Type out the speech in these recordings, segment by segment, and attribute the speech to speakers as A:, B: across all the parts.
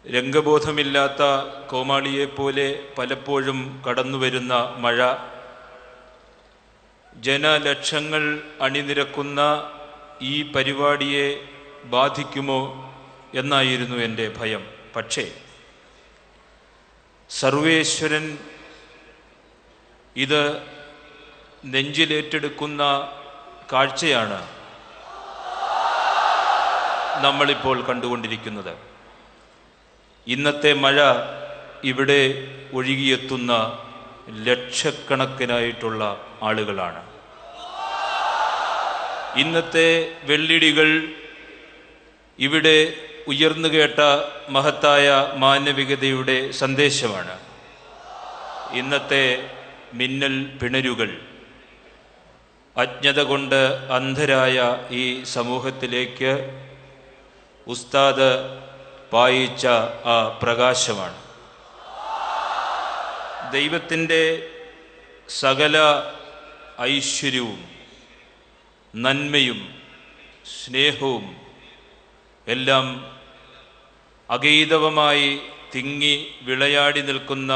A: രംഗബോധമില്ലാത്ത കോമാളിയെപ്പോലെ പലപ്പോഴും കടന്നുവരുന്ന മഴ ജനലക്ഷങ്ങൾ അണിനിരക്കുന്ന ഈ പരിപാടിയെ ബാധിക്കുമോ എന്നായിരുന്നു എൻ്റെ ഭയം. പക്ഷേ സർവേശ്വരൻ ഇത് നെഞ്ചിലേറ്റെടുക്കുന്ന കാഴ്ചയാണ് നമ്മളിപ്പോൾ കണ്ടുകൊണ്ടിരിക്കുന്നത്. ഇന്നത്തെ മഴ ഇവിടെ ഒഴുകിയെത്തുന്ന ലക്ഷക്കണക്കിനായിട്ടുള്ള ആളുകളാണ്. ഇന്നത്തെ വെള്ളിടികൾ ഇവിടെ ഉയർന്നു കേട്ട മഹത്തായ മാനവികതയുടെ സന്ദേശമാണ്. ഇന്നത്തെ മിന്നൽ പിണരുകൾ അജ്ഞത കൊണ്ട് അന്ധരായ ഈ സമൂഹത്തിലേക്ക് ഉസ്താദ് പായിച്ച ആ പ്രകാശമാണ്. ദൈവത്തിൻ്റെ സകല ഐശ്വര്യവും നന്മയും സ്നേഹവും എല്ലാം അഗൈതവമായി തിങ്ങി വിളയാടി നിൽക്കുന്ന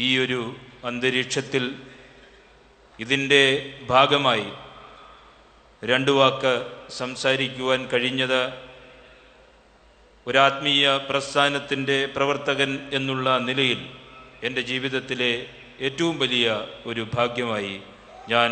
A: ഈ ഒരു അന്തരീക്ഷത്തിൽ ഇതിൻ്റെ ഭാഗമായി രണ്ട് വാക്ക് സംസാരിക്കുവാൻ കഴിഞ്ഞത് ഒരാത്മീയ പ്രസ്ഥാനത്തിൻ്റെ പ്രവർത്തകൻ എന്നുള്ള നിലയിൽ എൻ്റെ ജീവിതത്തിലെ ഏറ്റവും വലിയ ഒരു ഭാഗ്യമായി ഞാൻ